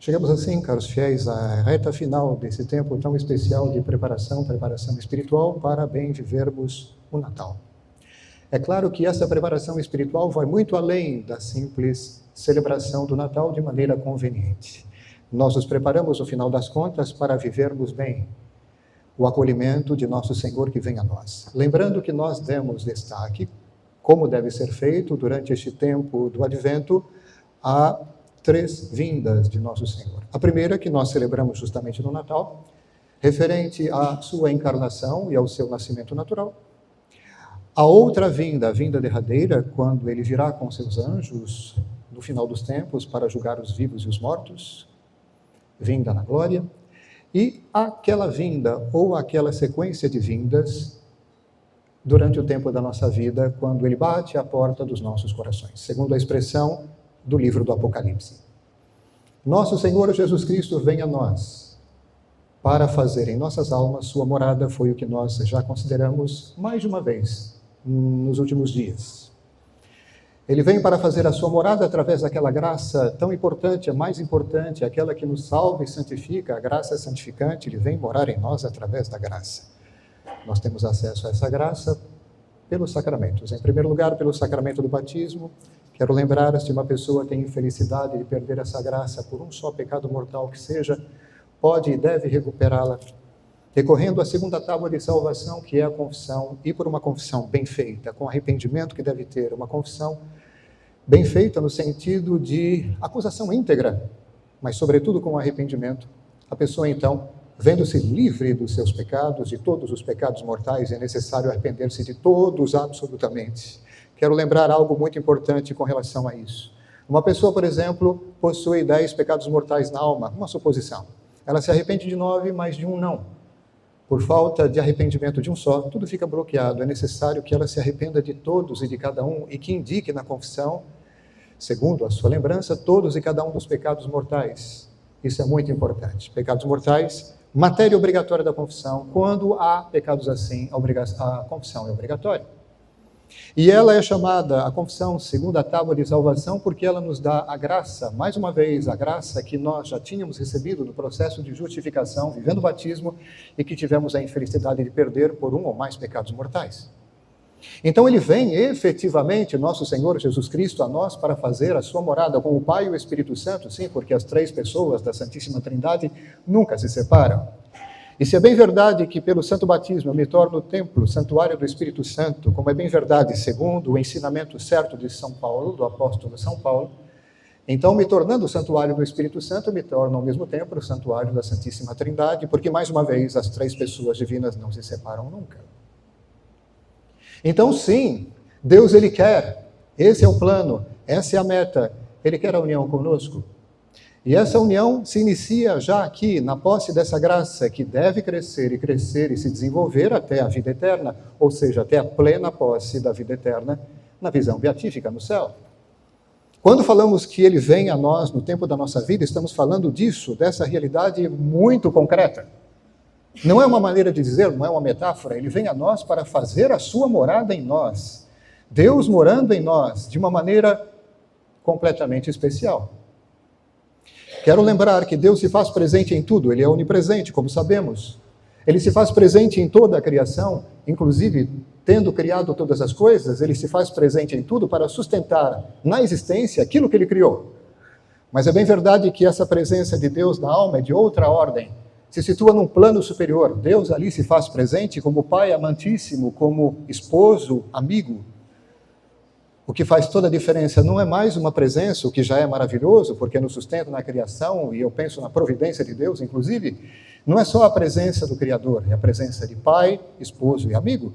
Chegamos assim, caros fiéis, à reta final desse tempo tão especial de preparação espiritual para bem vivermos o Natal. É claro que essa preparação espiritual vai muito além da simples celebração do Natal de maneira conveniente. Nós nos preparamos, no final das contas, para vivermos bem o acolhimento de nosso Senhor que vem a nós. Lembrando que nós demos destaque, como deve ser feito durante este tempo do Advento, a 3 vindas de nosso Senhor. A primeira, que nós celebramos justamente no Natal, referente à sua encarnação e ao seu nascimento natural. A outra vinda, a vinda derradeira, quando ele virá com seus anjos no final dos tempos para julgar os vivos e os mortos, vinda na glória. E aquela vinda ou aquela sequência de vindas durante o tempo da nossa vida, quando ele bate à porta dos nossos corações, segundo a expressão do livro do Apocalipse. Nosso Senhor Jesus Cristo vem a nós para fazer em nossas almas sua morada, foi o que nós já consideramos mais de uma vez nos últimos dias. Ele vem para fazer a sua morada através daquela graça tão importante, a mais importante, aquela que nos salva e santifica, a graça santificante. Ele vem morar em nós através da graça. Nós temos acesso a essa graça pelos sacramentos. Em primeiro lugar, pelo sacramento do batismo. Quero lembrar, se uma pessoa tem infelicidade de perder essa graça por um só pecado mortal que seja, pode e deve recuperá-la, recorrendo à segunda tábua de salvação, que é a confissão, e por uma confissão bem feita, com arrependimento que deve ter, uma confissão bem feita no sentido de acusação íntegra, mas sobretudo com arrependimento. A pessoa então, vendo-se livre dos seus pecados, de todos os pecados mortais, é necessário arrepender-se de todos absolutamente. Quero lembrar algo muito importante com relação a isso. Uma pessoa, por exemplo, possui 10 pecados mortais na alma, uma suposição. Ela se arrepende de 9, mas de um não. Por falta de arrependimento de um só, tudo fica bloqueado. É necessário que ela se arrependa de todos e de cada um e que indique na confissão, segundo a sua lembrança, todos e cada um dos pecados mortais. Isso é muito importante. Pecados mortais, matéria obrigatória da confissão. Quando há pecados assim, a confissão é obrigatória. E ela é chamada, a confissão, segunda tábua de salvação, porque ela nos dá a graça, mais uma vez, a graça que nós já tínhamos recebido no processo de justificação, vivendo o batismo, e que tivemos a infelicidade de perder por um ou mais pecados mortais. Então ele vem efetivamente, nosso Senhor Jesus Cristo, a nós para fazer a sua morada com o Pai e o Espírito Santo, sim, porque as 3 pessoas da Santíssima Trindade nunca se separam. E se é bem verdade que pelo santo batismo eu me torno o templo, santuário do Espírito Santo, como é bem verdade segundo o ensinamento certo de São Paulo, do apóstolo São Paulo, então me tornando o santuário do Espírito Santo, eu me torno ao mesmo tempo o santuário da Santíssima Trindade, porque mais uma vez as 3 pessoas divinas não se separam nunca. Então sim, Deus ele quer, esse é o plano, essa é a meta, ele quer a união conosco. E essa união se inicia já aqui, na posse dessa graça, que deve crescer e se desenvolver até a vida eterna, ou seja, até a plena posse da vida eterna, na visão beatífica no céu. Quando falamos que ele vem a nós no tempo da nossa vida, estamos falando disso, dessa realidade muito concreta. Não é uma maneira de dizer, não é uma metáfora, ele vem a nós para fazer a sua morada em nós. Deus morando em nós, de uma maneira completamente especial. Quero lembrar que Deus se faz presente em tudo, ele é onipresente, como sabemos. Ele se faz presente em toda a criação, inclusive tendo criado todas as coisas, ele se faz presente em tudo para sustentar na existência aquilo que ele criou. Mas é bem verdade que essa presença de Deus na alma é de outra ordem, se situa num plano superior. Deus ali se faz presente como Pai amantíssimo, como esposo, amigo. O que faz toda a diferença não é mais uma presença, o que já é maravilhoso, porque nos sustenta na criação, e eu penso na providência de Deus, inclusive, não é só a presença do Criador, é a presença de Pai, esposo e amigo,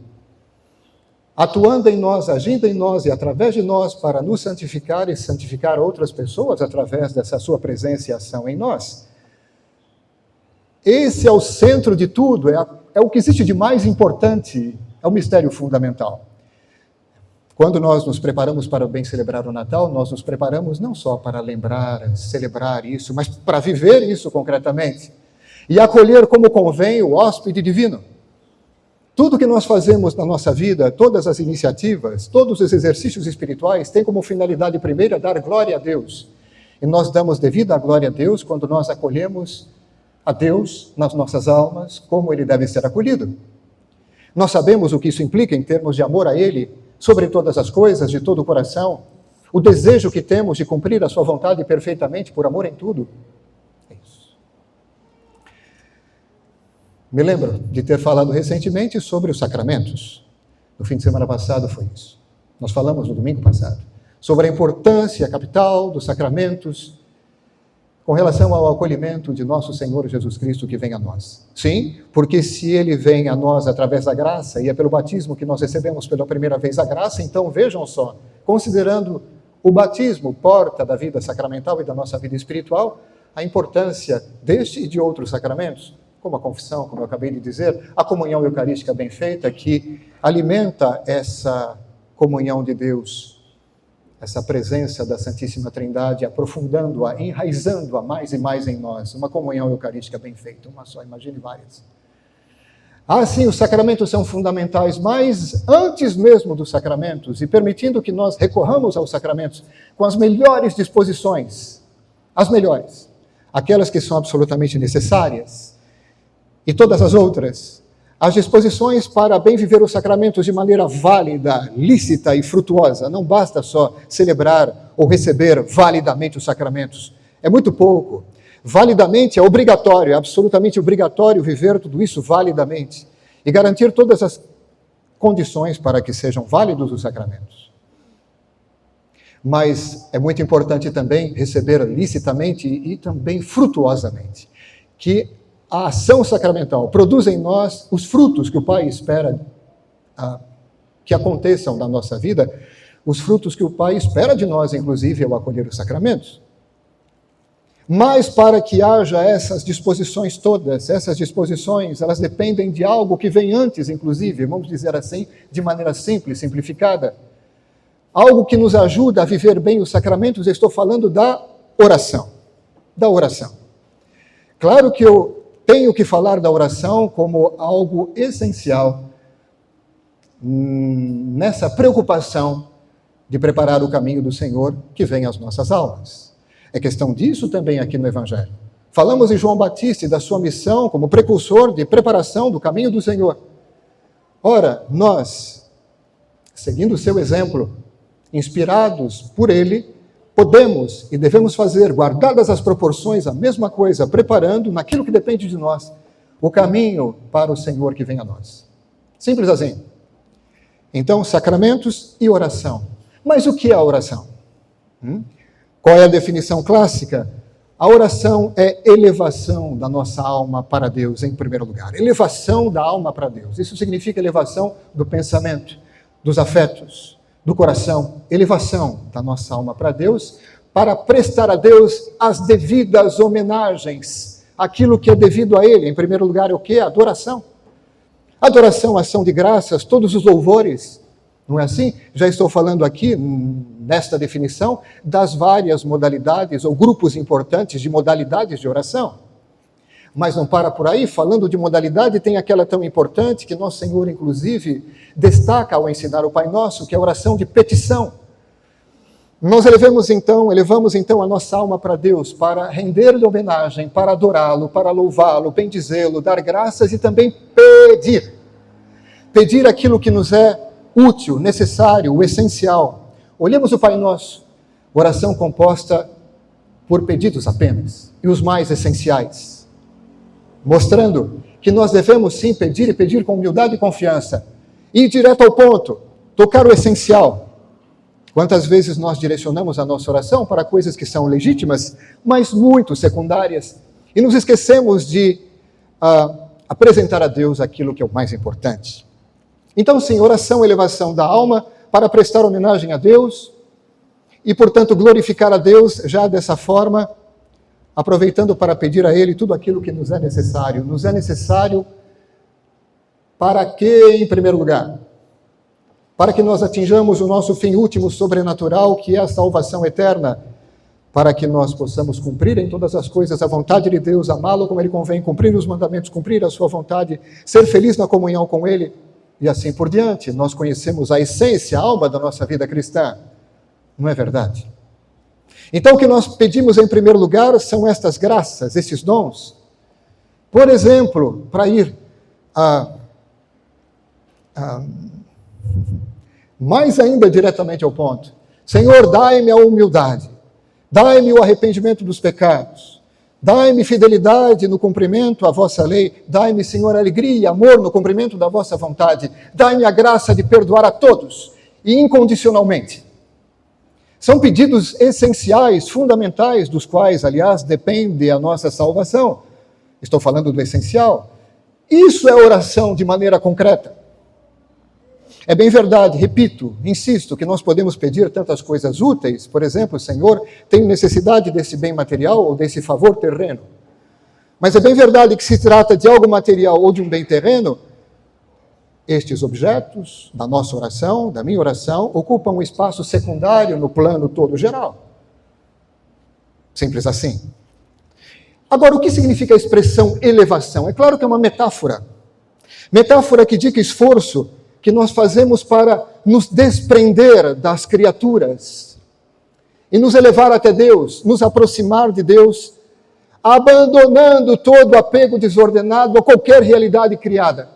atuando em nós, agindo em nós e através de nós para nos santificar e santificar outras pessoas através dessa sua presença e ação em nós. Esse é o centro de tudo, é o que existe de mais importante, é o mistério fundamental. Quando nós nos preparamos para bem celebrar o Natal, nós nos preparamos não só para lembrar, celebrar isso, mas para viver isso concretamente e acolher como convém o hóspede divino. Tudo que nós fazemos na nossa vida, todas as iniciativas, todos os exercícios espirituais têm como finalidade primeira dar glória a Deus. E nós damos devida glória a Deus quando nós acolhemos a Deus nas nossas almas como Ele deve ser acolhido. Nós sabemos o que isso implica em termos de amor a Ele, sobre todas as coisas, de todo o coração, o desejo que temos de cumprir a sua vontade perfeitamente, por amor em tudo. É isso. Me lembro de ter falado recentemente sobre os sacramentos. No fim de semana passado foi isso. Nós falamos no domingo passado sobre a importância capital dos sacramentos com relação ao acolhimento de nosso Senhor Jesus Cristo que vem a nós. Sim, porque se Ele vem a nós através da graça, e é pelo batismo que nós recebemos pela primeira vez a graça, então vejam só, considerando o batismo, porta da vida sacramental e da nossa vida espiritual, a importância deste e de outros sacramentos, como a confissão, como eu acabei de dizer, a comunhão eucarística bem feita, que alimenta essa comunhão de Deus, essa presença da Santíssima Trindade, aprofundando-a, enraizando-a mais e mais em nós. Uma comunhão eucarística bem feita, uma só, imagine várias. Sim, os sacramentos são fundamentais, mas antes mesmo dos sacramentos, e permitindo que nós recorramos aos sacramentos com as melhores disposições, as melhores, aquelas que são absolutamente necessárias, e todas as outras, as disposições para bem viver os sacramentos de maneira válida, lícita e frutuosa. Não basta só celebrar ou receber validamente os sacramentos. É muito pouco. Validamente é obrigatório, é absolutamente obrigatório viver tudo isso validamente e garantir todas as condições para que sejam válidos os sacramentos. Mas é muito importante também receber licitamente e também frutuosamente, que a ação sacramental produz em nós os frutos que o Pai espera que aconteçam na nossa vida, os frutos que o Pai espera de nós, inclusive, ao acolher os sacramentos. Mas para que haja essas disposições todas, essas disposições, elas dependem de algo que vem antes, inclusive, vamos dizer assim, de maneira simples, simplificada. Algo que nos ajuda a viver bem os sacramentos, eu estou falando da oração. Da oração. Claro que eu tenho que falar da oração como algo essencial nessa preocupação de preparar o caminho do Senhor que vem às nossas almas. É questão disso também aqui no Evangelho. Falamos de João Batista e da sua missão como precursor de preparação do caminho do Senhor. Ora, nós, seguindo o seu exemplo, inspirados por ele, podemos e devemos fazer, guardadas as proporções, a mesma coisa, preparando, naquilo que depende de nós, o caminho para o Senhor que vem a nós. Simples assim. Então, sacramentos e oração. Mas o que é a oração? Qual é a definição clássica? A oração é elevação da nossa alma para Deus, em primeiro lugar. Elevação da alma para Deus. Isso significa elevação do pensamento, dos afetos, do coração, elevação da nossa alma para Deus, para prestar a Deus as devidas homenagens, aquilo que é devido a Ele. Em primeiro lugar, é o quê? Adoração. Adoração, ação de graças, todos os louvores, não é assim? Já estou falando aqui, nesta definição, das várias modalidades ou grupos importantes de modalidades de oração. Mas não para por aí, falando de modalidade, tem aquela tão importante que Nosso Senhor, inclusive, destaca ao ensinar o Pai Nosso, que é a oração de petição. Nós elevamos então a nossa alma para Deus, para render-lhe homenagem, para adorá-lo, para louvá-lo, bendizê-lo, dar graças e também pedir. Pedir aquilo que nos é útil, necessário, o essencial. Olhemos o Pai Nosso, oração composta por pedidos apenas, e os mais essenciais, mostrando que nós devemos sim pedir e pedir com humildade e confiança, ir direto ao ponto, tocar o essencial. Quantas vezes nós direcionamos a nossa oração para coisas que são legítimas, mas muito secundárias, e nos esquecemos de apresentar a Deus aquilo que é o mais importante. Então, sim, oração, elevação da alma, para prestar homenagem a Deus, e, portanto, glorificar a Deus já dessa forma, aproveitando para pedir a Ele tudo aquilo que nos é necessário. Nos é necessário para que, em primeiro lugar? Para que nós atinjamos o nosso fim último sobrenatural, que é a salvação eterna, para que nós possamos cumprir em todas as coisas a vontade de Deus, amá-lo como Ele convém, cumprir os mandamentos, cumprir a sua vontade, ser feliz na comunhão com Ele, e assim por diante. Nós conhecemos a essência, a alma da nossa vida cristã. Não é verdade? Então, o que nós pedimos em primeiro lugar são estas graças, esses dons. Por exemplo, para ir mais ainda diretamente ao ponto. Senhor, dai-me a humildade, dai-me o arrependimento dos pecados, dai-me fidelidade no cumprimento à vossa lei, dai-me, Senhor, alegria e amor no cumprimento da vossa vontade, dai-me a graça de perdoar a todos e incondicionalmente. São pedidos essenciais, fundamentais, dos quais, aliás, depende a nossa salvação. Estou falando do essencial. Isso é oração de maneira concreta. É bem verdade, repito, insisto, que nós podemos pedir tantas coisas úteis. Por exemplo, Senhor, tenho necessidade desse bem material ou desse favor terreno. Mas é bem verdade que se trata de algo material ou de um bem terreno, estes objetos da nossa oração, da minha oração, ocupam um espaço secundário no plano todo geral. Simples assim. Agora, o que significa a expressão elevação? É claro que é uma metáfora. Metáfora que indica esforço que nós fazemos para nos desprender das criaturas e nos elevar até Deus, nos aproximar de Deus, abandonando todo apego desordenado a qualquer realidade criada.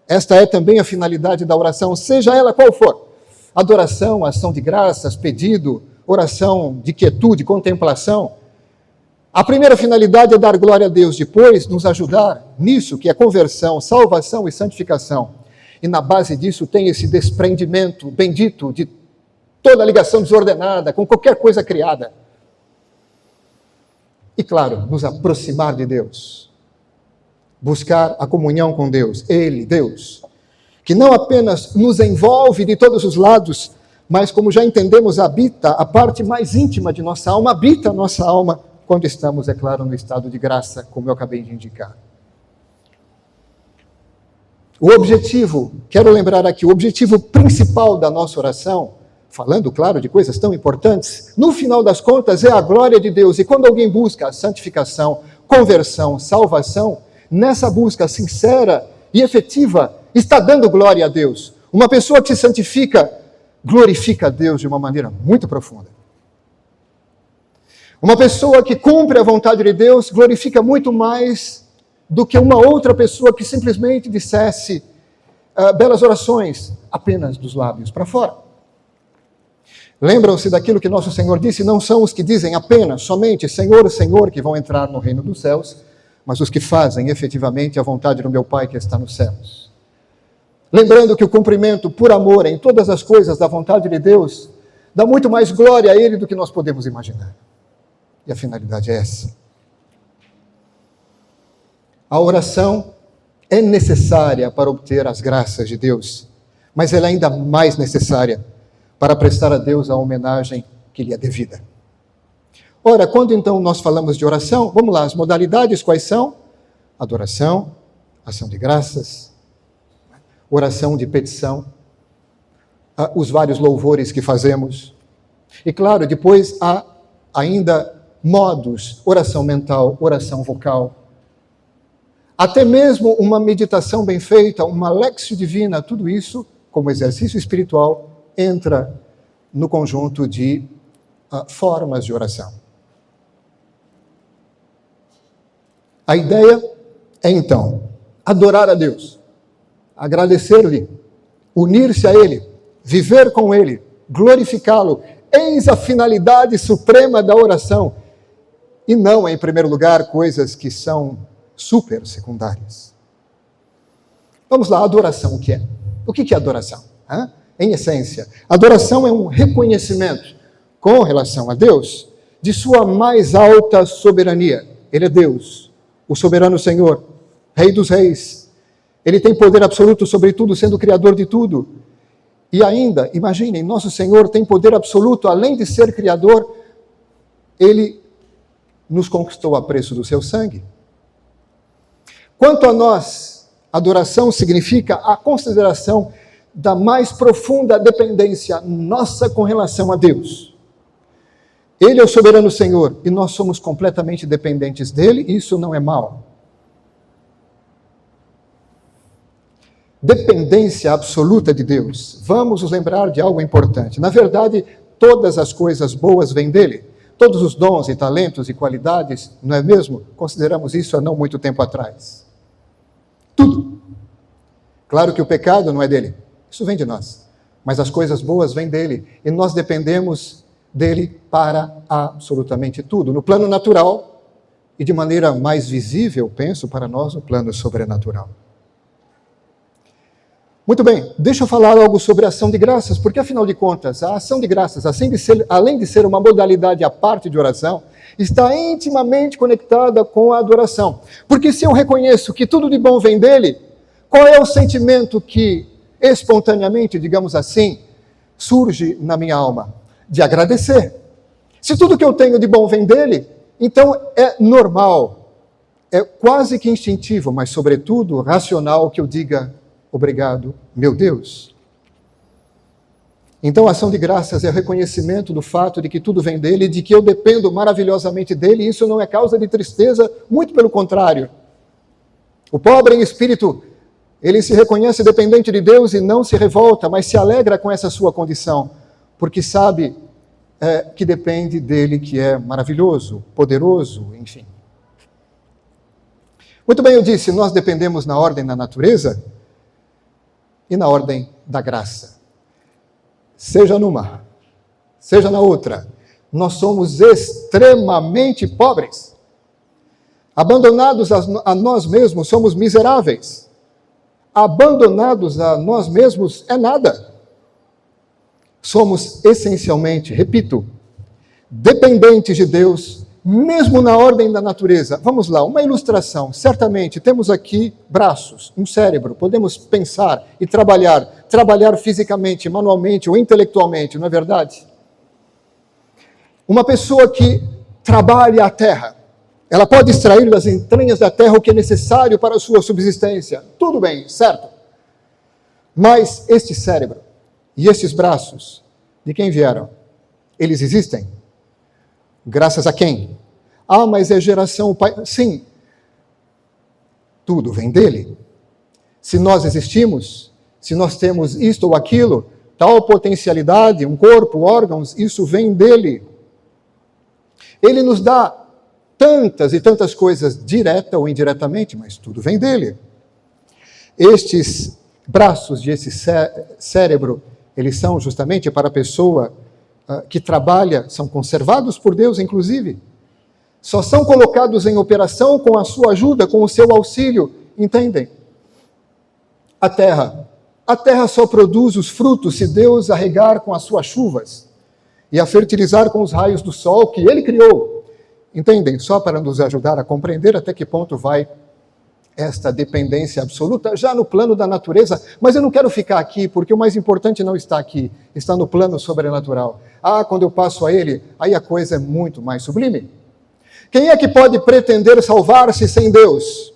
Esta é também a finalidade da oração, seja ela qual for. Adoração, ação de graças, pedido, oração de quietude, contemplação. A primeira finalidade é dar glória a Deus, depois nos ajudar nisso, que é conversão, salvação e santificação. E na base disso tem esse desprendimento bendito de toda ligação desordenada com qualquer coisa criada. E claro, nos aproximar de Deus. Buscar a comunhão com Deus, Ele, Deus, que não apenas nos envolve de todos os lados, mas como já entendemos, habita a parte mais íntima de nossa alma, habita a nossa alma quando estamos, é claro, no estado de graça, como eu acabei de indicar. O objetivo, quero lembrar aqui, o objetivo principal da nossa oração, falando, claro, de coisas tão importantes, no final das contas é a glória de Deus. E quando alguém busca a santificação, conversão, salvação, nessa busca sincera e efetiva, está dando glória a Deus. Uma pessoa que se santifica, glorifica a Deus de uma maneira muito profunda. Uma pessoa que cumpre a vontade de Deus, glorifica muito mais do que uma outra pessoa que simplesmente dissesse belas orações apenas dos lábios para fora. Lembram-se daquilo que nosso Senhor disse? Não são os que dizem apenas, somente Senhor, Senhor, que vão entrar no reino dos céus, mas os que fazem efetivamente a vontade do meu Pai que está nos céus. Lembrando que o cumprimento por amor em todas as coisas da vontade de Deus dá muito mais glória a Ele do que nós podemos imaginar. E a finalidade é essa. A oração é necessária para obter as graças de Deus, mas ela é ainda mais necessária para prestar a Deus a homenagem que lhe é devida. Ora, quando então nós falamos de oração, vamos lá, as modalidades quais são? Adoração, ação de graças, oração de petição, os vários louvores que fazemos. E claro, depois há ainda modos, oração mental, oração vocal. Até mesmo uma meditação bem feita, uma lexio divina, tudo isso, como exercício espiritual, entra no conjunto de formas de oração. A ideia é, então, adorar a Deus, agradecer-lhe, unir-se a Ele, viver com Ele, glorificá-lo. Eis a finalidade suprema da oração. E não, em primeiro lugar, coisas que são super secundárias. Vamos lá, adoração, o que é? O que é adoração? Em essência, adoração é um reconhecimento com relação a Deus de sua mais alta soberania. Ele é Deus, o soberano Senhor, Rei dos reis. Ele tem poder absoluto sobre tudo, sendo o Criador de tudo. E ainda, imaginem, nosso Senhor tem poder absoluto, além de ser Criador, Ele nos conquistou a preço do seu sangue. Quanto a nós, adoração significa a consideração da mais profunda dependência nossa com relação a Deus. Ele é o soberano Senhor e nós somos completamente dependentes dele, e isso não é mal. Dependência absoluta de Deus. Vamos nos lembrar de algo importante. Na verdade, todas as coisas boas vêm dele, todos os dons e talentos e qualidades, não é mesmo? Consideramos isso há não muito tempo atrás. Tudo. Claro que o pecado não é dele, isso vem de nós. Mas as coisas boas vêm dele, e nós dependemos dele para absolutamente tudo. No plano natural, e de maneira mais visível, penso, para nós, no plano sobrenatural. Muito bem, deixa eu falar algo sobre a ação de graças, porque afinal de contas, a ação de graças, além de ser uma modalidade à parte de oração, está intimamente conectada com a adoração. Porque se eu reconheço que tudo de bom vem dele, qual é o sentimento que espontaneamente, digamos assim, surge na minha alma? De agradecer. Se tudo que eu tenho de bom vem dele, então é normal, é quase que instintivo, mas sobretudo racional que eu diga: obrigado, meu Deus. Então a ação de graças é o reconhecimento do fato de que tudo vem dele, de que eu dependo maravilhosamente dele, e isso não é causa de tristeza, muito pelo contrário. O pobre em espírito, ele se reconhece dependente de Deus e não se revolta, mas se alegra com essa sua condição, porque sabe que depende dele, que é maravilhoso, poderoso, enfim. Muito bem, eu disse, nós dependemos na ordem da natureza e na ordem da graça. Seja numa, seja na outra, nós somos extremamente pobres. Abandonados a nós mesmos, somos miseráveis. Abandonados a nós mesmos é nada. Somos essencialmente, repito, dependentes de Deus, mesmo na ordem da natureza. Vamos lá, uma ilustração. Certamente temos aqui braços, um cérebro, podemos pensar e trabalhar fisicamente, manualmente ou intelectualmente, não é verdade? Uma pessoa que trabalha a terra, ela pode extrair das entranhas da terra o que é necessário para a sua subsistência. Tudo bem, certo? Mas este cérebro e estes braços, de quem vieram? Eles existem? Graças a quem? Ah, mas é geração... Sim, tudo vem dele. Se nós existimos, se nós temos isto ou aquilo, tal potencialidade, um corpo, órgãos, isso vem dele. Ele nos dá tantas e tantas coisas, direta ou indiretamente, mas tudo vem dele. Estes braços e esse cérebro, eles são justamente para a pessoa que trabalha, são conservados por Deus, inclusive. Só são colocados em operação com a sua ajuda, com o seu auxílio, entendem? A terra só produz os frutos se Deus a regar com as suas chuvas e a fertilizar com os raios do sol que Ele criou. Entendem? Só para nos ajudar a compreender até que ponto vai esta dependência absoluta, já no plano da natureza, mas eu não quero ficar aqui, porque o mais importante não está aqui, está no plano sobrenatural. Ah, quando eu passo a ele, aí a coisa é muito mais sublime. Quem é que pode pretender salvar-se sem Deus?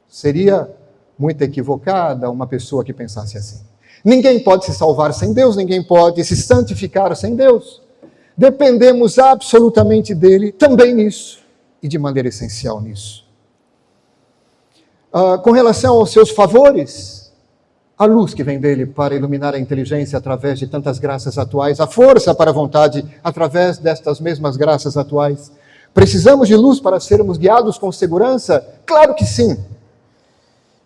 Seria muito equivocada uma pessoa que pensasse assim. Ninguém pode se salvar sem Deus, ninguém pode se santificar sem Deus. Dependemos absolutamente dele, também nisso, e de maneira essencial nisso. Com relação aos seus favores, a luz que vem dele para iluminar a inteligência através de tantas graças atuais, a força para a vontade através destas mesmas graças atuais. Precisamos de luz para sermos guiados com segurança? Claro que sim.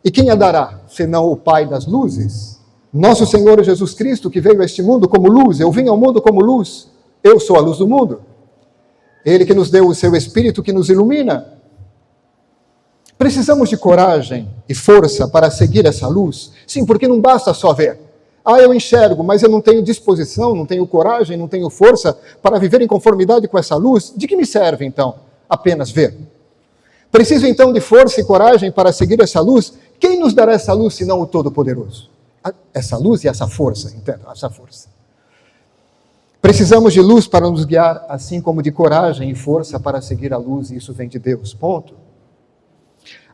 E quem a dará, senão o Pai das luzes? Nosso Senhor Jesus Cristo, que veio a este mundo como luz. Eu vim ao mundo como luz. Eu sou a luz do mundo. Ele que nos deu o seu Espírito que nos ilumina. Precisamos de coragem e força para seguir essa luz? Sim, porque não basta só ver. Ah, eu enxergo, mas eu não tenho disposição, não tenho coragem, não tenho força para viver em conformidade com essa luz. De que me serve, então, apenas ver? Preciso, então, de força e coragem para seguir essa luz? Quem nos dará essa luz, senão o Todo-Poderoso? Essa luz e essa força, entendam, essa força. Precisamos de luz para nos guiar, assim como de coragem e força para seguir a luz, e isso vem de Deus, ponto.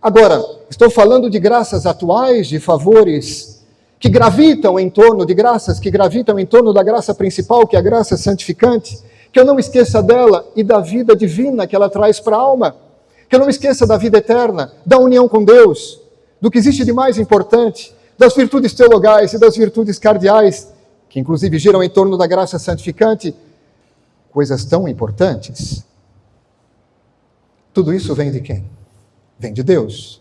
Agora, estou falando de graças atuais, de favores que gravitam em torno de graças, que gravitam em torno da graça principal, que é a graça santificante, que eu não me esqueça dela e da vida divina que ela traz para a alma, que eu não me esqueça da vida eterna, da união com Deus, do que existe de mais importante, das virtudes teologais e das virtudes cardeais, que inclusive giram em torno da graça santificante, coisas tão importantes, tudo isso vem de quem? Vem de Deus.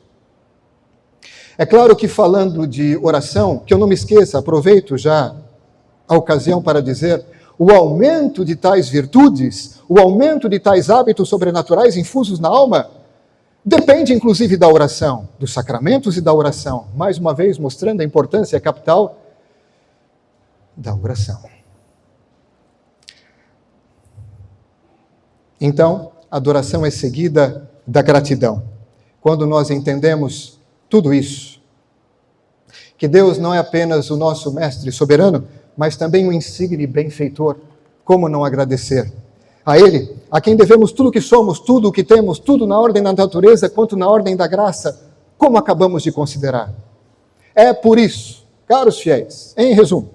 É claro que falando de oração, que eu não me esqueça, aproveito já a ocasião para dizer, o aumento de tais virtudes, o aumento de tais hábitos sobrenaturais infusos na alma, depende inclusive da oração, dos sacramentos e da oração. Mais uma vez mostrando a importância capital da oração. Então, a adoração é seguida da gratidão. Quando nós entendemos tudo isso, que Deus não é apenas o nosso mestre soberano, mas também um insigne benfeitor, como não agradecer a Ele, a quem devemos tudo o que somos, tudo o que temos, tudo na ordem da natureza, quanto na ordem da graça, como acabamos de considerar. É por isso, caros fiéis, em resumo,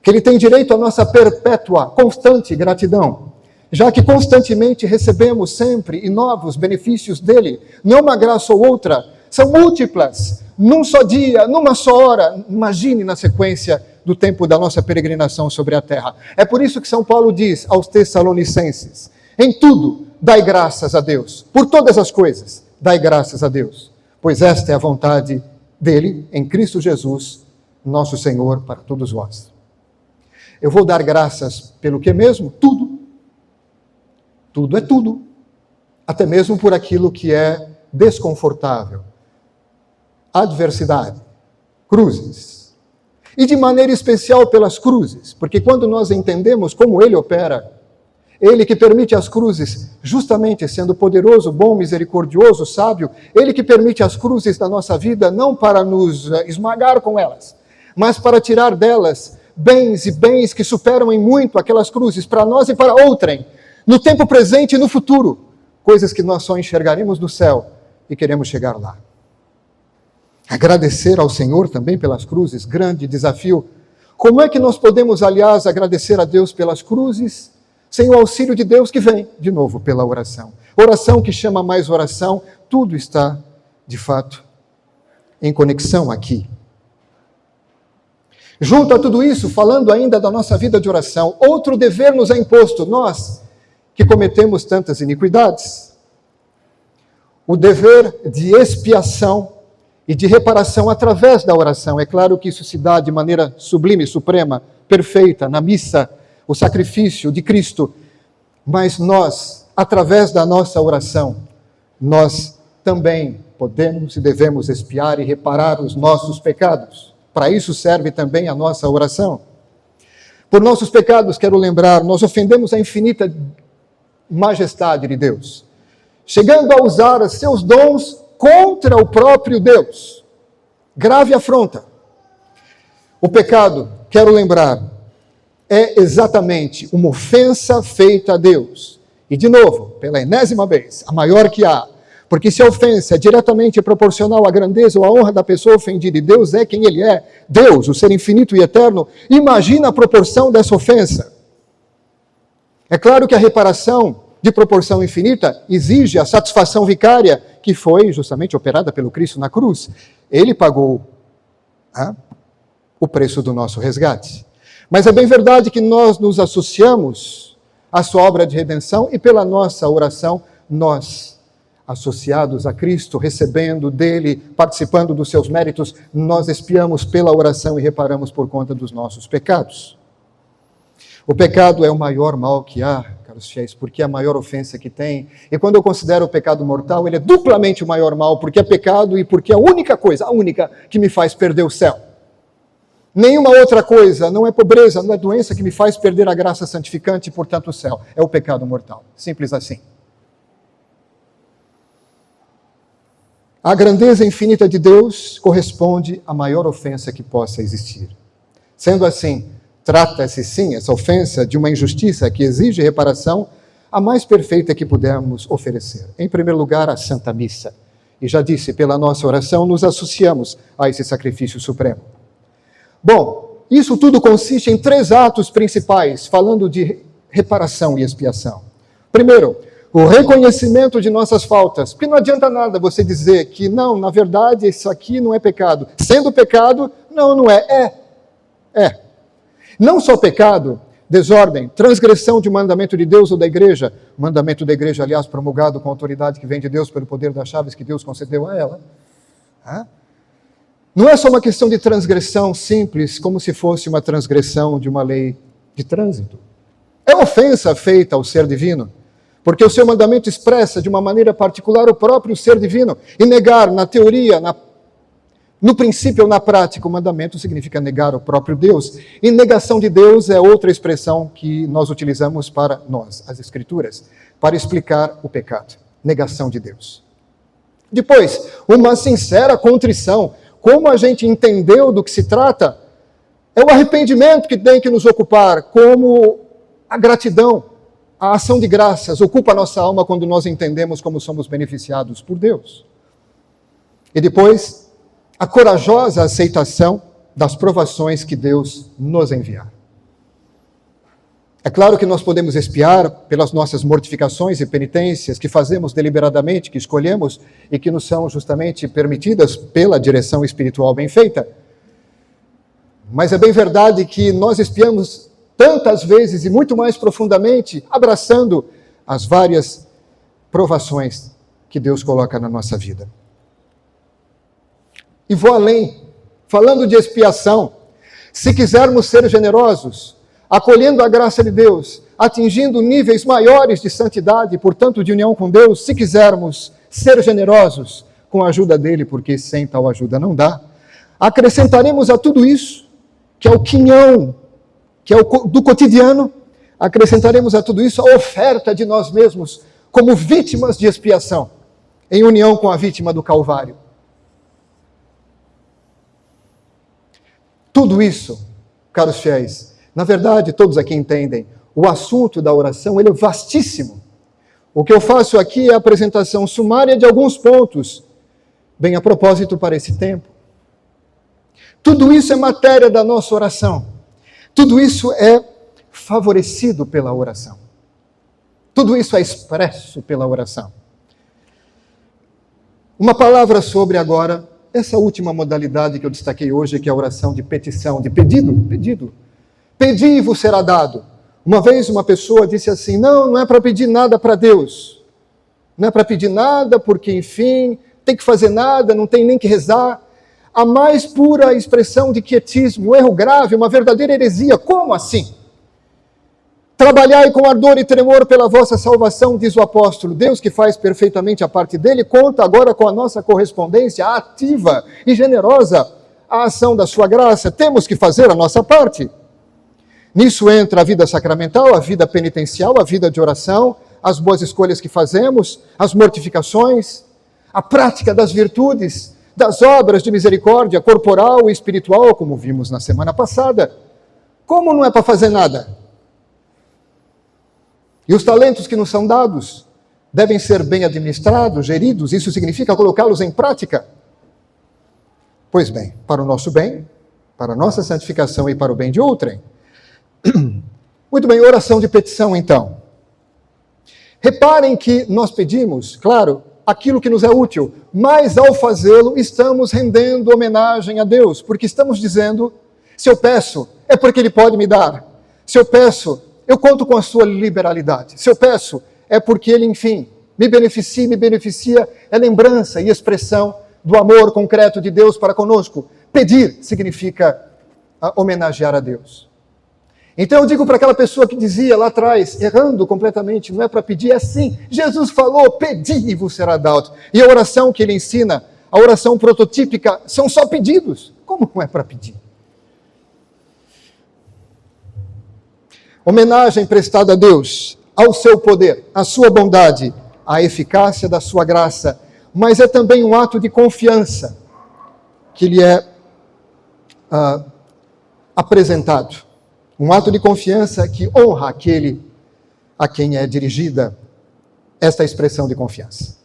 que Ele tem direito à nossa perpétua, constante gratidão, já que constantemente recebemos sempre e novos benefícios dEle, não uma graça ou outra, são múltiplas, num só dia, numa só hora, imagine na sequência do tempo da nossa peregrinação sobre a terra. É por isso que São Paulo diz aos Tessalonicenses, em tudo, dai graças a Deus, por todas as coisas, dai graças a Deus, pois esta é a vontade dEle, em Cristo Jesus, nosso Senhor, para todos vós. Eu vou dar graças pelo que mesmo? Tudo. Tudo é tudo. Até mesmo por aquilo que é desconfortável. Adversidade, cruzes. E de maneira especial pelas cruzes, porque quando nós entendemos como Ele opera, Ele que permite as cruzes, justamente sendo poderoso, bom, misericordioso, sábio, Ele que permite as cruzes da nossa vida, não para nos esmagar com elas, mas para tirar delas bens e bens que superam em muito aquelas cruzes, para nós e para outrem, no tempo presente e no futuro, coisas que nós só enxergaremos no céu e queremos chegar lá. Agradecer ao Senhor também pelas cruzes, grande desafio. Como é que nós podemos, aliás, agradecer a Deus pelas cruzes, sem o auxílio de Deus que vem, de novo, pela oração? Oração que chama mais oração, tudo está, de fato, em conexão aqui. Junto a tudo isso, falando ainda da nossa vida de oração, outro dever nos é imposto, nós que cometemos tantas iniquidades. O dever de expiação e de reparação através da oração. É claro que isso se dá de maneira sublime, suprema, perfeita, na missa, o sacrifício de Cristo. Mas nós, através da nossa oração, nós também podemos e devemos expiar e reparar os nossos pecados. Para isso serve também a nossa oração. Por nossos pecados, quero lembrar, nós ofendemos a infinita majestade de Deus, chegando a usar seus dons contra o próprio Deus. Grave afronta. O pecado, quero lembrar, é exatamente uma ofensa feita a Deus. E de novo, pela enésima vez, a maior que há. Porque se a ofensa é diretamente proporcional à grandeza ou à honra da pessoa ofendida, e Deus é quem Ele é, Deus, o ser infinito e eterno, imagina a proporção dessa ofensa. É claro que a reparação de proporção infinita exige a satisfação vicária que foi justamente operada pelo Cristo na cruz. Ele pagou o preço do nosso resgate. Mas é bem verdade que nós nos associamos à sua obra de redenção e pela nossa oração, nós, associados a Cristo, recebendo dele, participando dos seus méritos, nós expiamos pela oração e reparamos por conta dos nossos pecados. O pecado é o maior mal que há, caros fiéis, porque é a maior ofensa que tem. E quando eu considero o pecado mortal, ele é duplamente o maior mal, porque é pecado e porque é a única que me faz perder o céu. Nenhuma outra coisa, não é pobreza, não é doença que me faz perder a graça santificante e, portanto, o céu. É o pecado mortal. Simples assim. A grandeza infinita de Deus corresponde à maior ofensa que possa existir. Sendo assim, trata-se sim, essa ofensa, de uma injustiça que exige reparação, a mais perfeita que pudermos oferecer. Em primeiro lugar, a Santa Missa. E já disse, pela nossa oração, nos associamos a esse sacrifício supremo. Bom, isso tudo consiste em 3 atos principais, falando de reparação e expiação. Primeiro, o reconhecimento de nossas faltas, porque não adianta nada você dizer que não, na verdade, isso aqui não é pecado. Sendo pecado, não é. É. Não só pecado, desordem, transgressão de um mandamento de Deus ou da igreja, o mandamento da igreja, aliás, promulgado com autoridade que vem de Deus pelo poder das chaves que Deus concedeu a ela. Não é só uma questão de transgressão simples, como se fosse uma transgressão de uma lei de trânsito. É ofensa feita ao ser divino, porque o seu mandamento expressa de uma maneira particular o próprio ser divino, e negar na teoria, no princípio ou na prática, o mandamento significa negar o próprio Deus. E negação de Deus é outra expressão que nós utilizamos para nós, as Escrituras, para explicar o pecado. Negação de Deus. Depois, uma sincera contrição. Como a gente entendeu do que se trata, é o arrependimento que tem que nos ocupar, como a gratidão, a ação de graças ocupa a nossa alma quando nós entendemos como somos beneficiados por Deus. E depois, a corajosa aceitação das provações que Deus nos enviar. É claro que nós podemos expiar pelas nossas mortificações e penitências que fazemos deliberadamente, que escolhemos e que nos são justamente permitidas pela direção espiritual bem feita. Mas é bem verdade que nós expiamos tantas vezes e muito mais profundamente, abraçando as várias provações que Deus coloca na nossa vida. E vou além, falando de expiação, se quisermos ser generosos, acolhendo a graça de Deus, atingindo níveis maiores de santidade e, portanto, de união com Deus, se quisermos ser generosos com a ajuda dele, porque sem tal ajuda não dá, acrescentaremos a tudo isso, que é o quinhão, que é o do cotidiano, acrescentaremos a tudo isso a oferta de nós mesmos como vítimas de expiação, em união com a vítima do Calvário. Tudo isso, caros fiéis, na verdade, todos aqui entendem, o assunto da oração ele é vastíssimo. O que eu faço aqui é a apresentação sumária de alguns pontos, bem a propósito para esse tempo. Tudo isso é matéria da nossa oração. Tudo isso é favorecido pela oração. Tudo isso é expresso pela oração. Uma palavra sobre agora essa última modalidade que eu destaquei hoje, que é a oração de petição, de pedido. Pedi e vos será dado. Uma vez uma pessoa disse assim, não é para pedir nada para Deus. Não é para pedir nada porque, enfim, tem que fazer nada, não tem nem que rezar. A mais pura expressão de quietismo, um erro grave, uma verdadeira heresia. Como assim? Trabalhai com ardor e tremor pela vossa salvação, diz o apóstolo. Deus, que faz perfeitamente a parte dele, conta agora com a nossa correspondência ativa e generosa à ação da sua graça. Temos que fazer a nossa parte. Nisso entra a vida sacramental, a vida penitencial, a vida de oração, as boas escolhas que fazemos, as mortificações, a prática das virtudes, das obras de misericórdia corporal e espiritual, como vimos na semana passada. Como não é para fazer nada? E os talentos que nos são dados devem ser bem administrados, geridos, isso significa colocá-los em prática. Pois bem, para o nosso bem, para a nossa santificação e para o bem de outrem. Muito bem, oração de petição então. Reparem que nós pedimos, claro, aquilo que nos é útil, mas ao fazê-lo estamos rendendo homenagem a Deus, porque estamos dizendo, se eu peço, é porque Ele pode me dar. Se eu peço, eu conto com a sua liberalidade. Se eu peço, é porque Ele, enfim, me beneficia, é lembrança e expressão do amor concreto de Deus para conosco. Pedir significa homenagear a Deus. Então eu digo para aquela pessoa que dizia lá atrás, errando completamente, não é para pedir, é assim. Jesus falou, pedi e vos será dado. E a oração que ele ensina, a oração prototípica, são só pedidos. Como não é para pedir? Homenagem prestada a Deus, ao seu poder, à sua bondade, à eficácia da sua graça, mas é também um ato de confiança que lhe é apresentado. Um ato de confiança que honra aquele a quem é dirigida esta expressão de confiança.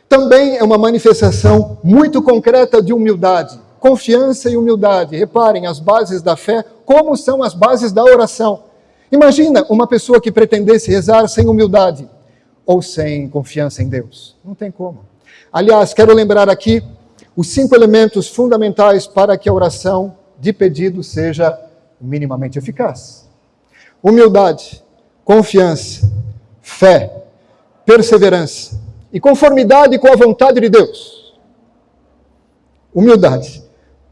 Também é uma manifestação muito concreta de humildade. Confiança e humildade. Reparem, as bases da fé, como são as bases da oração. Imagina uma pessoa que pretendesse rezar sem humildade ou sem confiança em Deus. Não tem como. Aliás, quero lembrar aqui os 5 elementos fundamentais para que a oração de pedido seja minimamente eficaz. humildade, confiança, fé, perseverança e conformidade com a vontade de Deus. Humildade,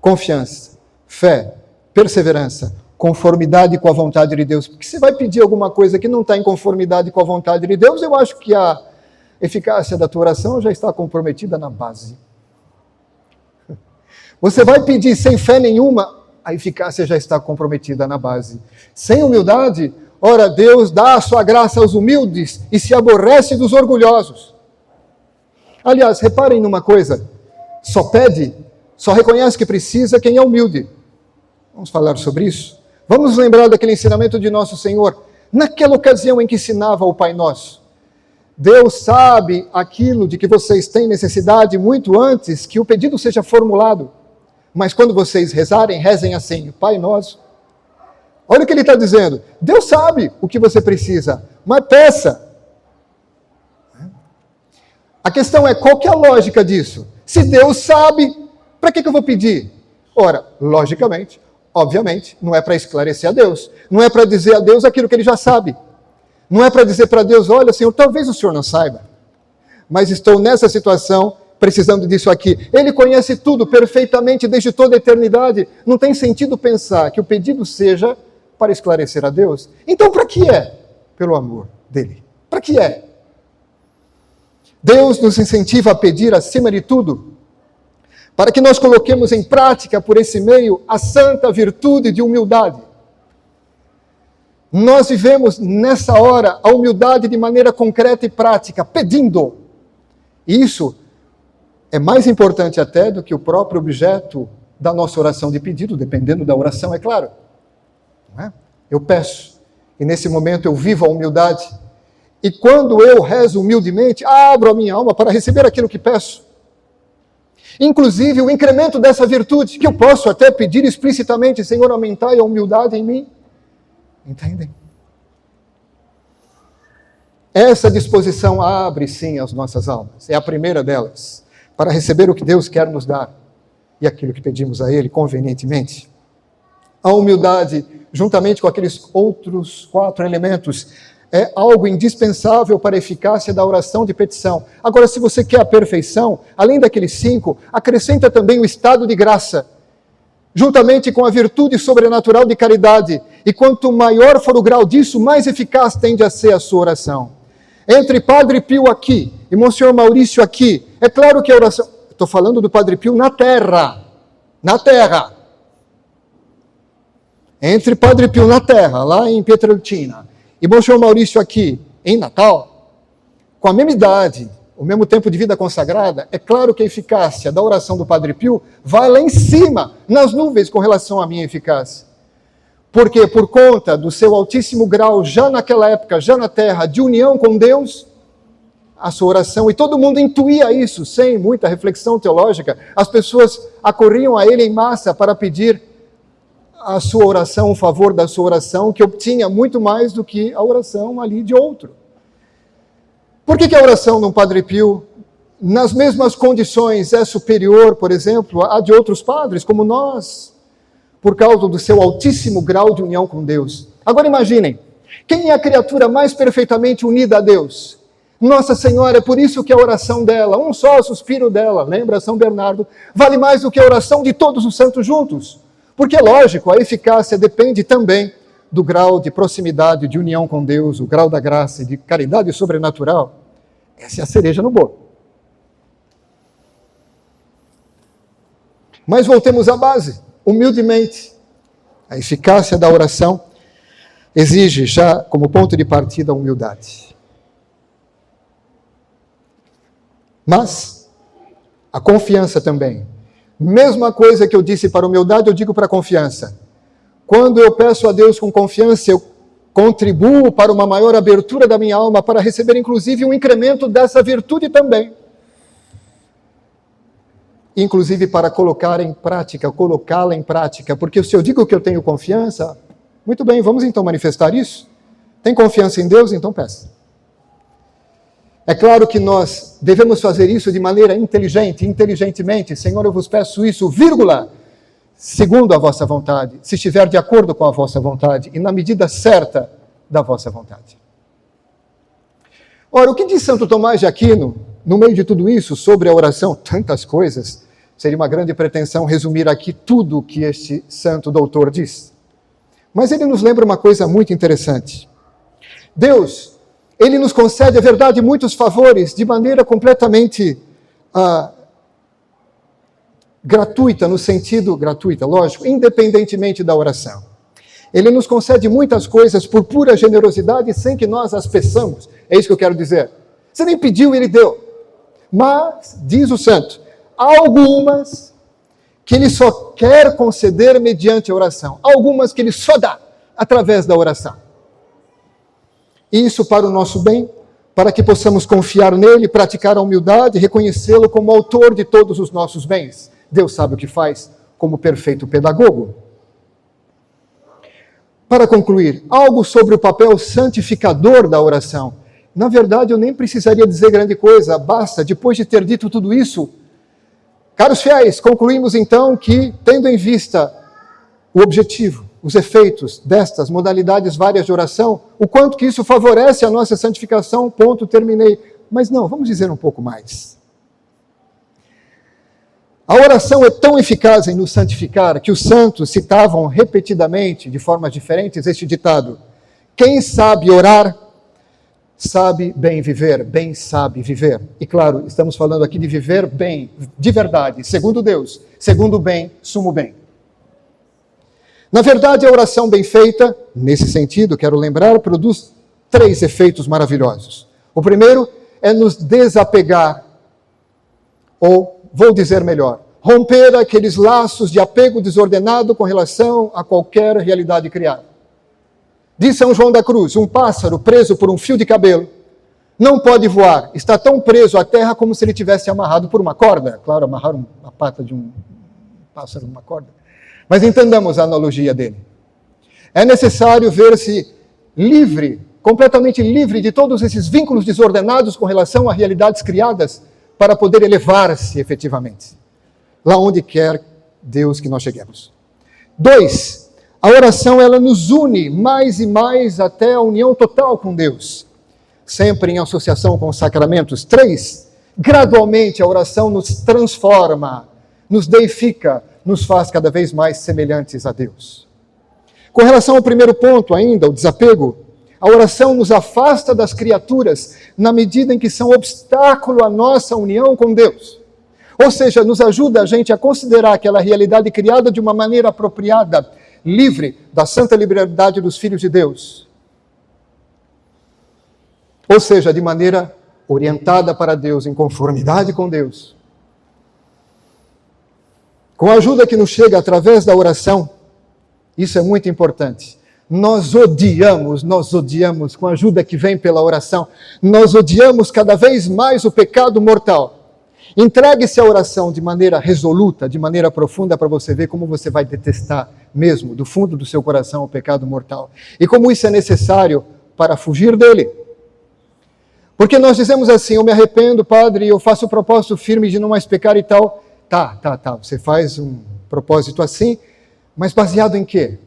confiança, fé, perseverança, conformidade com a vontade de Deus. Porque se vai pedir alguma coisa que não está em conformidade com a vontade de Deus, eu acho que a eficácia da tua oração já está comprometida na base. Você vai pedir sem fé nenhuma, a eficácia já está comprometida na base. Sem humildade, ora, Deus dá a sua graça aos humildes e se aborrece dos orgulhosos. Aliás, reparem numa coisa, só pede, só reconhece que precisa quem é humilde. Vamos falar sobre isso? Vamos lembrar daquele ensinamento de nosso Senhor, naquela ocasião em que ensinava o Pai Nosso. Deus sabe aquilo de que vocês têm necessidade muito antes que o pedido seja formulado. Mas quando vocês rezarem, rezem assim, Pai Nosso. Olha o que ele está dizendo. Deus sabe o que você precisa, mas peça. A questão é, qual que é a lógica disso? Se Deus sabe, para que eu vou pedir? Ora, logicamente, obviamente, não é para esclarecer a Deus. Não é para dizer a Deus aquilo que ele já sabe. Não é para dizer para Deus, olha, Senhor, talvez o Senhor não saiba, mas estou nessa situação, precisando disso aqui. Ele conhece tudo perfeitamente desde toda a eternidade. Não tem sentido pensar que o pedido seja para esclarecer a Deus. Então, para que é? Pelo amor dele. Para que é? Deus nos incentiva a pedir, acima de tudo, para que nós coloquemos em prática, por esse meio, a santa virtude de humildade. Nós vivemos, nessa hora, a humildade de maneira concreta e prática, pedindo. E isso é mais importante até do que o próprio objeto da nossa oração de pedido, dependendo da oração, é claro. Não é? Eu peço, e nesse momento eu vivo a humildade, e quando eu rezo humildemente, abro a minha alma para receber aquilo que peço. Inclusive o incremento dessa virtude, que eu posso até pedir explicitamente, Senhor, aumentai a humildade em mim. Entendem? Essa disposição abre sim as nossas almas, é a primeira delas, para receber o que Deus quer nos dar e aquilo que pedimos a Ele convenientemente. A humildade, juntamente com aqueles outros 4 elementos, é algo indispensável para a eficácia da oração de petição. Agora, se você quer a perfeição, além daqueles 5, acrescenta também o estado de graça, juntamente com a virtude sobrenatural de caridade. E quanto maior for o grau disso, mais eficaz tende a ser a sua oração. Entre Padre Pio aqui e Monsenhor Maurício aqui, é claro que a oração... Estou falando do Padre Pio na terra. Na terra. Entre Padre Pio na terra, lá em Pietrelcina, e Monsenhor Maurício aqui, em Natal, com a mesma idade, o mesmo tempo de vida consagrada, é claro que a eficácia da oração do Padre Pio vai lá em cima, nas nuvens, com relação à minha eficácia. Porque por conta do seu altíssimo grau, já naquela época, já na terra, de união com Deus, a sua oração, e todo mundo intuía isso, sem muita reflexão teológica, as pessoas acorriam a ele em massa para pedir a sua oração, o favor da sua oração, que obtinha muito mais do que a oração ali de outro. Por que a oração de um Padre Pio, nas mesmas condições, é superior, por exemplo, à de outros padres, como nós, por causa do seu altíssimo grau de união com Deus? Agora imaginem, quem é a criatura mais perfeitamente unida a Deus? Nossa Senhora. É por isso que a oração dela, um só suspiro dela, lembra São Bernardo, vale mais do que a oração de todos os santos juntos. Porque, lógico, a eficácia depende também do grau de proximidade, de união com Deus, o grau da graça e de caridade sobrenatural. Essa é a cereja no bolo. Mas voltemos à base, humildemente. A eficácia da oração exige já, como ponto de partida, a humildade. Mas a confiança também. Mesma coisa que eu disse para a humildade, eu digo para a confiança. Quando eu peço a Deus com confiança, eu contribuo para uma maior abertura da minha alma, para receber inclusive um incremento dessa virtude também. Inclusive para colocá-la em prática, porque se eu digo que eu tenho confiança, muito bem, vamos então manifestar isso? Tem confiança em Deus? Então peça. É claro que nós devemos fazer isso de maneira inteligente, inteligentemente. Senhor, eu vos peço isso, vírgula, segundo a vossa vontade, se estiver de acordo com a vossa vontade, e na medida certa, da vossa vontade. Ora, o que diz Santo Tomás de Aquino, no meio de tudo isso, sobre a oração? Tantas coisas. Seria uma grande pretensão resumir aqui tudo o que este santo doutor diz. Mas ele nos lembra uma coisa muito interessante. Deus, ele nos concede, a verdade, muitos favores de maneira completamente gratuita, no sentido gratuita, lógico, independentemente da oração. Ele nos concede muitas coisas por pura generosidade, sem que nós as peçamos. É isso que eu quero dizer. Você nem pediu, ele deu. Mas, diz o santo, há algumas que ele só quer conceder mediante a oração. Há algumas que ele só dá através da oração. Isso para o nosso bem, para que possamos confiar nele, praticar a humildade, reconhecê-lo como autor de todos os nossos bens. Deus sabe o que faz, como perfeito pedagogo. Para concluir, algo sobre o papel santificador da oração. Na verdade, eu nem precisaria dizer grande coisa, basta, depois de ter dito tudo isso, caros fiéis, concluímos então que, tendo em vista o objetivo, os efeitos destas modalidades várias de oração, o quanto que isso favorece a nossa santificação, ponto, terminei. Mas não, vamos dizer um pouco mais. A oração é tão eficaz em nos santificar que os santos citavam repetidamente, de formas diferentes, este ditado: quem sabe orar, sabe bem viver, bem sabe viver. E claro, estamos falando aqui de viver bem, de verdade, segundo Deus, segundo o bem, sumo bem. Na verdade, a oração bem feita, nesse sentido, quero lembrar, produz 3 efeitos maravilhosos. O primeiro é nos desapegar, ou, vou dizer melhor, romper aqueles laços de apego desordenado com relação a qualquer realidade criada. Diz São João da Cruz, um pássaro preso por um fio de cabelo não pode voar, está tão preso à terra como se ele tivesse amarrado por uma corda. Claro, amarrar a pata de um pássaro numa corda. Mas entendamos a analogia dele. É necessário ver-se livre, completamente livre de todos esses vínculos desordenados com relação a realidades criadas para poder elevar-se efetivamente, lá onde quer Deus que nós cheguemos. 2, a oração ela nos une mais e mais até a união total com Deus, sempre em associação com os sacramentos. 3, gradualmente a oração nos transforma, nos deifica, nos faz cada vez mais semelhantes a Deus. Com relação ao primeiro ponto ainda, o desapego, a oração nos afasta das criaturas na medida em que são obstáculo à nossa união com Deus. Ou seja, nos ajuda a gente a considerar aquela realidade criada de uma maneira apropriada, livre da santa liberdade dos filhos de Deus. Ou seja, de maneira orientada para Deus, em conformidade com Deus. Com a ajuda que nos chega através da oração, isso é muito importante. Nós odiamos, com a ajuda que vem pela oração, nós odiamos cada vez mais o pecado mortal. Entregue-se à oração de maneira resoluta, de maneira profunda, para você ver como você vai detestar mesmo, do fundo do seu coração, o pecado mortal. E como isso é necessário para fugir dele. Porque nós dizemos assim, eu me arrependo, padre, eu faço o propósito firme de não mais pecar e tal. Tá, você faz um propósito assim, mas baseado em quê?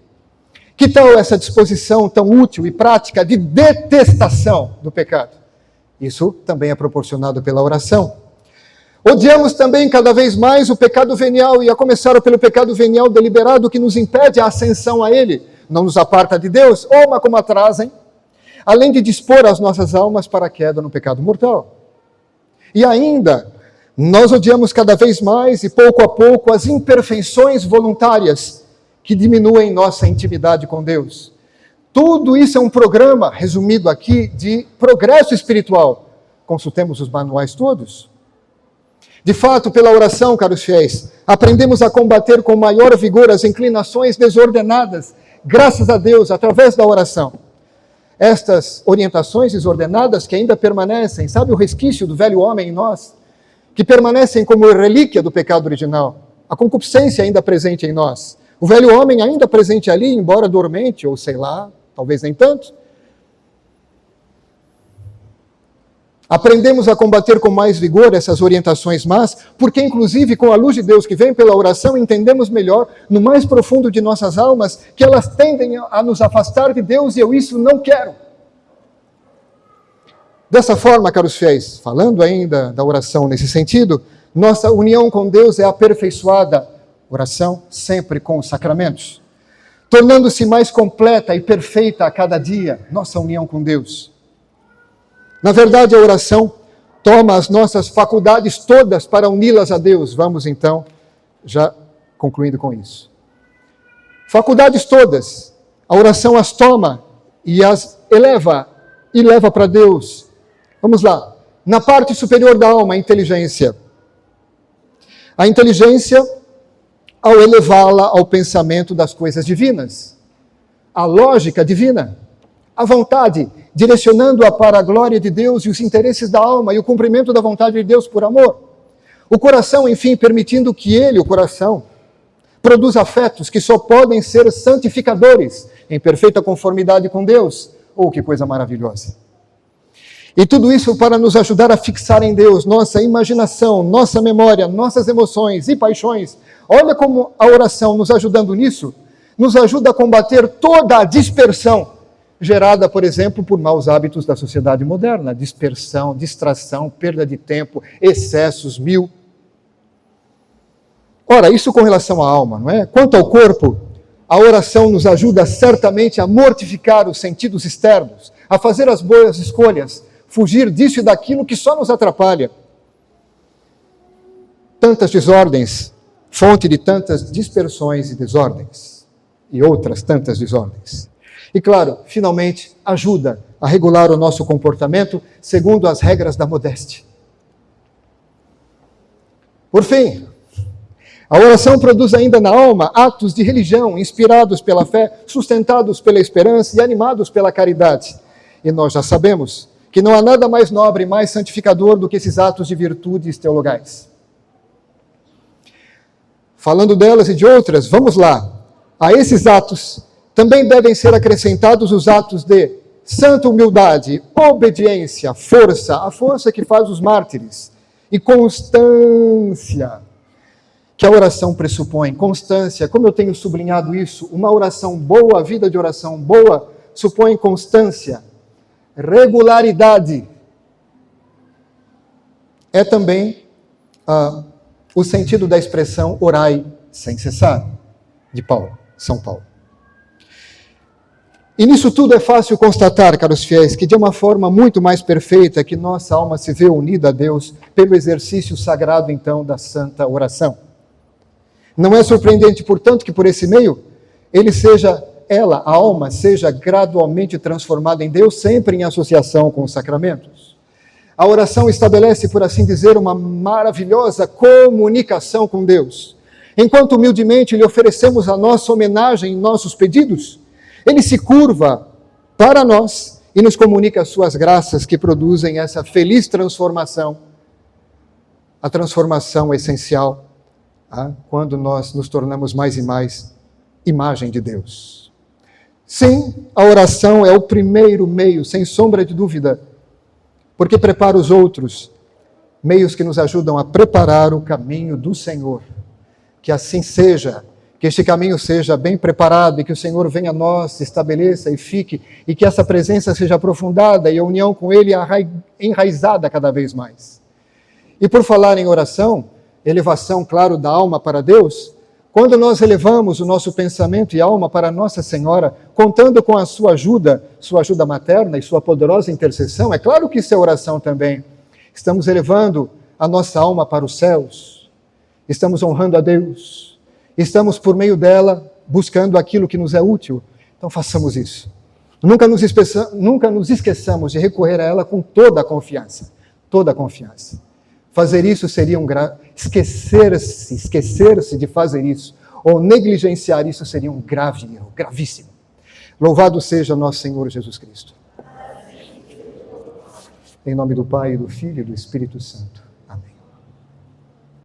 Que tal essa disposição tão útil e prática de detestação do pecado? Isso também é proporcionado pela oração. Odiamos também cada vez mais o pecado venial, e a começar pelo pecado venial deliberado que nos impede a ascensão a ele, não nos aparta de Deus, ou como atrasem, além de dispor as nossas almas para a queda no pecado mortal. E ainda, nós odiamos cada vez mais e pouco a pouco as imperfeições voluntárias que diminuem nossa intimidade com Deus. Tudo isso é um programa, resumido aqui, de progresso espiritual. Consultemos os manuais todos. De fato, pela oração, caros fiéis, aprendemos a combater com maior vigor as inclinações desordenadas, graças a Deus, através da oração. Estas orientações desordenadas que ainda permanecem, sabe o resquício do velho homem em nós? Que permanecem como relíquia do pecado original. A concupiscência ainda presente em nós. O velho homem ainda presente ali, embora dormente, ou sei lá, talvez nem tanto. Aprendemos a combater com mais vigor essas orientações más, porque inclusive com a luz de Deus que vem pela oração, entendemos melhor, no mais profundo de nossas almas, que elas tendem a nos afastar de Deus e eu isso não quero. Dessa forma, caros fiéis, falando ainda da oração nesse sentido, nossa união com Deus é aperfeiçoada, oração sempre com os sacramentos, tornando-se mais completa e perfeita a cada dia, nossa união com Deus. Na verdade, a oração toma as nossas faculdades todas para uni-las a Deus. Vamos então, já concluindo com isso. Faculdades todas, a oração as toma e as eleva e leva para Deus. Vamos lá. Na parte superior da alma, a inteligência. A inteligência, ao elevá-la ao pensamento das coisas divinas. A lógica divina. A vontade, direcionando-a para a glória de Deus e os interesses da alma e o cumprimento da vontade de Deus por amor. O coração, enfim, permitindo que ele, o coração, produza afetos que só podem ser santificadores, em perfeita conformidade com Deus. Oh, que coisa maravilhosa! E tudo isso para nos ajudar a fixar em Deus nossa imaginação, nossa memória, nossas emoções e paixões. Olha como a oração, nos ajudando nisso, nos ajuda a combater toda a dispersão gerada, por exemplo, por maus hábitos da sociedade moderna. Dispersão, distração, perda de tempo, excessos, mil. Ora, isso com relação à alma, não é? Quanto ao corpo, a oração nos ajuda certamente a mortificar os sentidos externos, a fazer as boas escolhas, fugir disso e daquilo que só nos atrapalha. Tantas desordens, fonte de tantas dispersões e desordens, e outras tantas desordens. E claro, finalmente, ajuda a regular o nosso comportamento segundo as regras da modéstia. Por fim, a oração produz ainda na alma atos de religião inspirados pela fé, sustentados pela esperança e animados pela caridade. E nós já sabemos que não há nada mais nobre e mais santificador do que esses atos de virtudes teologais. Falando delas e de outras, vamos lá. A esses atos também devem ser acrescentados os atos de santa humildade, obediência, força, a força que faz os mártires, e constância, que a oração pressupõe. Constância, como eu tenho sublinhado isso, uma oração boa, a vida de oração boa, supõe constância, regularidade. É também o sentido da expressão orai sem cessar, de Paulo, São Paulo. E nisso tudo é fácil constatar, caros fiéis, que de uma forma muito mais perfeita que nossa alma se vê unida a Deus pelo exercício sagrado, então, da santa oração. Não é surpreendente, portanto, que por esse meio, a alma, seja gradualmente transformada em Deus, sempre em associação com os sacramentos. A oração estabelece, por assim dizer, uma maravilhosa comunicação com Deus. Enquanto humildemente lhe oferecemos a nossa homenagem em nossos pedidos, ele se curva para nós e nos comunica as suas graças que produzem essa feliz transformação, a transformação essencial, quando nós nos tornamos mais e mais imagem de Deus. Sim, a oração é o primeiro meio, sem sombra de dúvida, porque prepara os outros, meios que nos ajudam a preparar o caminho do Senhor. Que assim seja, que este caminho seja bem preparado e que o Senhor venha a nós, se estabeleça e fique, e que essa presença seja aprofundada e a união com Ele enraizada cada vez mais. E por falar em oração, elevação, claro, da alma para Deus, quando nós elevamos o nosso pensamento e alma para Nossa Senhora, contando com a sua ajuda materna e sua poderosa intercessão, é claro que isso é oração também. Estamos elevando a nossa alma para os céus, estamos honrando a Deus, estamos, por meio dela, buscando aquilo que nos é útil. Então, façamos isso. Nunca nos esqueçamos de recorrer a ela com toda a confiança. Toda a confiança. Fazer isso seria esquecer-se de fazer isso, ou negligenciar isso seria um grave erro, gravíssimo. Louvado seja nosso Senhor Jesus Cristo. Em nome do Pai, do Filho e do Espírito Santo.